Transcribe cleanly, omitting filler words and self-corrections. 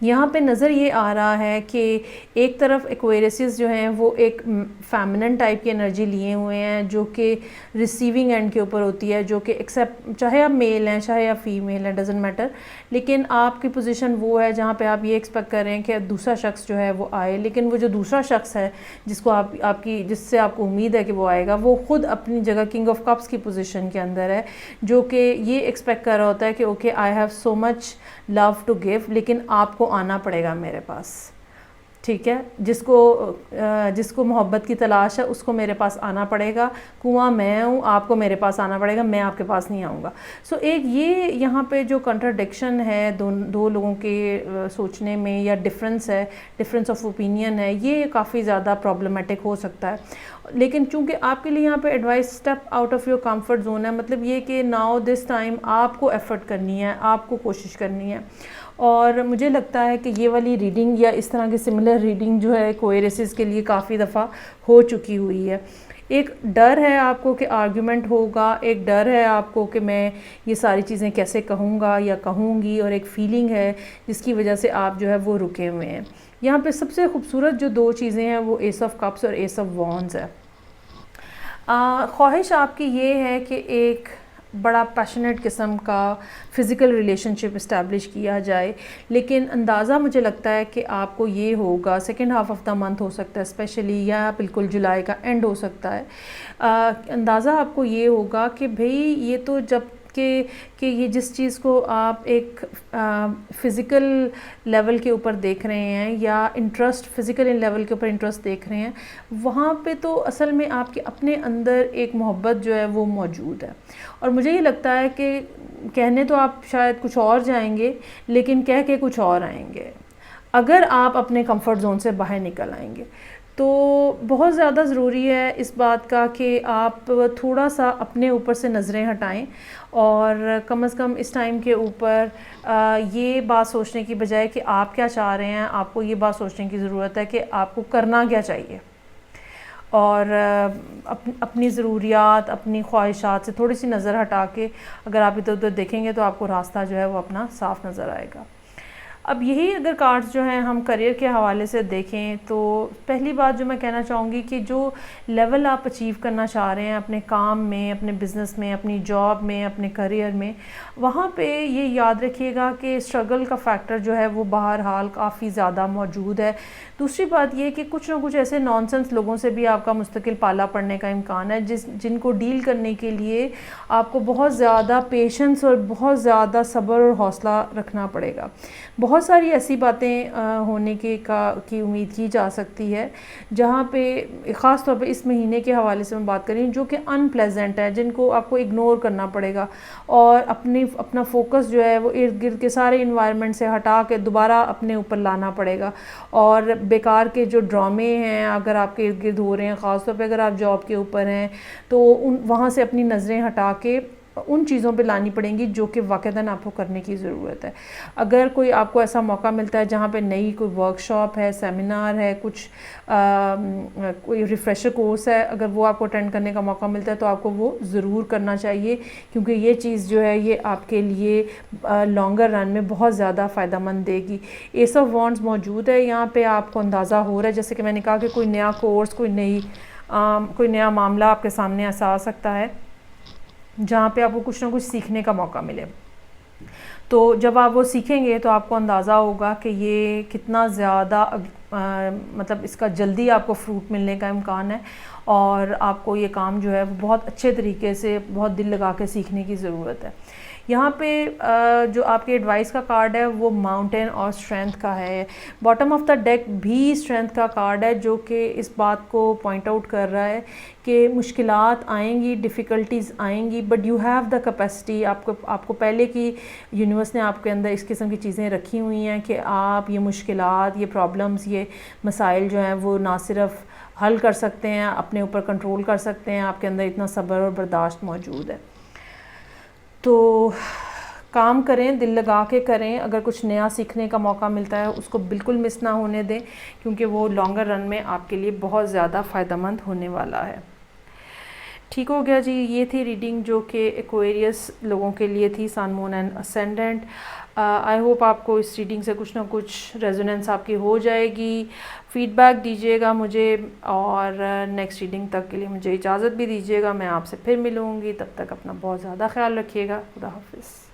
یہاں پہ نظر یہ آ رہا ہے کہ ایک طرف ایکویریسز جو ہیں وہ ایک فیمنن ٹائپ کی انرجی لیے ہوئے ہیں جو کہ ریسیونگ اینڈ کے اوپر ہوتی ہے، جو کہ ایکسیپٹ چاہے آپ میل ہیں چاہے آپ فیمیل ہیں ڈزنٹ میٹر، لیکن آپ کی پوزیشن وہ ہے جہاں پہ آپ یہ ایکسپیکٹ کر رہے ہیں کہ دوسرا شخص جو ہے وہ آئے، لیکن وہ جو دوسرا شخص ہے جس سے آپ کو امید ہے کہ وہ آئے گا، وہ خود اپنی جگہ کنگ آف کپس کی پوزیشن کے اندر ہے، جو کہ یہ ایکسپیکٹ کر رہا ہوتا ہے کہ okay I have so much love to give, لیکن آپ کو آنا پڑے گا میرے پاس، ٹھیک ہے، جس کو محبت کی تلاش ہے اس کو میرے پاس آنا پڑے گا، کنواں میں ہوں، آپ کو میرے پاس آنا پڑے گا، میں آپ کے پاس نہیں آؤں گا۔ سو ایک یہ یہاں پہ جو کنٹراڈکشن ہے دو لوگوں کے سوچنے میں، یا ڈفرینس آف اوپینین ہے، یہ کافی زیادہ پرابلمٹک ہو سکتا ہے، لیکن چونکہ آپ کے لیے یہاں پہ advice step out of your comfort zone ہے، مطلب یہ کہ ناؤ دس ٹائم آپ کو ایفرٹ کرنی ہے، آپ کو کوشش کرنی ہے، اور مجھے لگتا ہے کہ یہ والی ریڈنگ یا اس طرح کی سملر ریڈنگ جو ہے کوئریسز کے لیے کافی دفعہ ہو چکی ہوئی ہے۔ ایک ڈر ہے آپ کو کہ آرگیومنٹ ہوگا، ایک ڈر ہے آپ کو کہ میں یہ ساری چیزیں کیسے کہوں گا یا کہوں گی، اور ایک فیلنگ ہے جس کی وجہ سے آپ جو ہے وہ رکے ہوئے ہیں۔ یہاں پہ سب سے خوبصورت جو دو چیزیں ہیں وہ ایس آف کپس اور ایس آف وانڈز ہے۔ خواہش آپ کی یہ ہے کہ ایک بڑا پیشنیٹ قسم کا فزیکل ریلیشن شپ اسٹیبلش کیا جائے، لیکن اندازہ مجھے لگتا ہے کہ آپ کو یہ ہوگا second half of the month ہو سکتا ہے اسپیشلی، یا بالکل جولائی کا اینڈ ہو سکتا ہے، اندازہ آپ کو یہ ہوگا کہ بھئی یہ تو جب کہ یہ جس چیز کو آپ ایک فزیکل لیول کے اوپر دیکھ رہے ہیں، یا فزیکل لیول کے اوپر انٹرسٹ دیکھ رہے ہیں، وہاں پہ تو اصل میں آپ کے اپنے اندر ایک محبت جو ہے وہ موجود ہے، اور مجھے یہ لگتا ہے کہ کہنے تو آپ شاید کچھ اور جائیں گے لیکن کہہ کے کچھ اور آئیں گے، اگر آپ اپنے کمفرٹ زون سے باہر نکل آئیں گے تو بہت زیادہ ضروری ہے اس بات کا کہ آپ تھوڑا سا اپنے اوپر سے نظریں ہٹائیں، اور کم از کم اس ٹائم کے اوپر یہ بات سوچنے کی بجائے کہ آپ کیا چاہ رہے ہیں، آپ کو یہ بات سوچنے کی ضرورت ہے کہ آپ کو کرنا کیا چاہیے، اور اپنی ضروریات اپنی خواہشات سے تھوڑی سی نظر ہٹا کے اگر آپ ادھر ادھر دیکھیں گے تو آپ کو راستہ جو ہے وہ اپنا صاف نظر آئے گا۔ اب یہی اگر کارڈز جو ہیں ہم کریئر کے حوالے سے دیکھیں تو پہلی بات جو میں کہنا چاہوں گی کہ جو لیول آپ اچیو کرنا چاہ رہے ہیں اپنے کام میں، اپنے بزنس میں، اپنی جاب میں، اپنے کریئر میں، وہاں پہ یہ یاد رکھیے گا کہ اسٹرگل کا فیکٹر جو ہے وہ بہرحال کافی زیادہ موجود ہے۔ دوسری بات یہ کہ کچھ نہ کچھ ایسے نانسنس لوگوں سے بھی آپ کا مستقل پالا پڑنے کا امکان ہے جن کو ڈیل کرنے کے لیے آپ کو بہت زیادہ پیشنس اور بہت زیادہ صبر اور حوصلہ رکھنا پڑے گا۔ بہت ساری ایسی باتیں ہونے کی امید کی جا سکتی ہے جہاں پہ خاص طور پہ اس مہینے کے حوالے سے میں بات کریں جو کہ ان پلیزنٹ ہے، جن کو آپ کو اگنور کرنا پڑے گا، اور اپنا فوکس جو ہے وہ ارد گرد کے سارے انوائرمنٹ سے ہٹا کے دوبارہ اپنے اوپر لانا پڑے گا، اور بیکار کے جو ڈرامے ہیں اگر آپ کے ارد گرد ہو رہے ہیں، خاص طور پہ اگر آپ جاب کے اوپر ہیں تو وہاں سے اپنی نظریں ہٹا کے ان چیزوں پہ لانی پڑیں گی جو کہ واقعتاً آپ کو کرنے کی ضرورت ہے۔ اگر کوئی آپ کو ایسا موقع ملتا ہے جہاں پہ نئی کوئی ورک شاپ ہے، سیمینار ہے، کچھ کوئی ریفریشر کورس ہے، اگر وہ آپ کو اٹینڈ کرنے کا موقع ملتا ہے تو آپ کو وہ ضرور کرنا چاہیے، کیونکہ یہ چیز جو ہے یہ آپ کے لیے لانگر رن میں بہت زیادہ فائدہ مند دے گی۔ ایس آف وانڈز موجود ہے یہاں پہ، آپ کو اندازہ ہو رہا ہے جیسے کہ میں نے کہا کہ کوئی نیا کورس، کوئی نیا معاملہ آپ کے سامنے ایسا آ سکتا ہے جہاں پہ آپ کو کچھ نہ کچھ سیکھنے کا موقع ملے۔ تو جب آپ وہ سیکھیں گے تو آپ کو اندازہ ہوگا کہ یہ کتنا زیادہ مطلب اس کا جلدی آپ کو فروٹ ملنے کا امکان ہے، اور آپ کو یہ کام جو ہے وہ بہت اچھے طریقے سے بہت دل لگا کے سیکھنے کی ضرورت ہے۔ یہاں پہ جو آپ کے ایڈوائس کا کارڈ ہے وہ ماؤنٹین اور اسٹرینتھ کا ہے۔ باٹم آف دا ڈیک بھی اسٹرینتھ کا کارڈ ہے جو کہ اس بات کو پوائنٹ آؤٹ کر رہا ہے کہ مشکلات آئیں گی، ڈیفیکلٹیز آئیں گی، but you have the capacity. آپ کو پہلے کی یونیورس نے آپ کے اندر اس قسم کی چیزیں رکھی ہوئی ہیں کہ آپ یہ مشکلات، یہ پرابلمز، یہ مسائل جو ہیں وہ نہ صرف حل کر سکتے ہیں، اپنے اوپر کنٹرول کر سکتے ہیں، آپ کے اندر اتنا صبر اور برداشت موجود ہے۔ تو کام کریں، دل لگا کے کریں، اگر کچھ نیا سیکھنے کا موقع ملتا ہے اس کو بالکل مس نہ ہونے دیں، کیونکہ وہ لانگر رن میں آپ کے لیے بہت زیادہ فائدہ مند ہونے والا ہے۔ ٹھیک ہو گیا جی. یہ تھی ریڈنگ جو کہ ایکویریس لوگوں کے لیے تھی, سن مون اینڈ اسینڈنٹ. آئی ہوپ آپ کو اس ریڈنگ سے کچھ نہ کچھ ریزوننس آپ کی ہو جائے گی. فیڈ بیک دیجیے گا مجھے, اور نیکسٹ ریڈنگ تک کے لیے مجھے اجازت بھی دیجیے گا. میں آپ سے پھر ملوں گی, تب تک اپنا بہت زیادہ خیال رکھیے گا. خدا حافظ.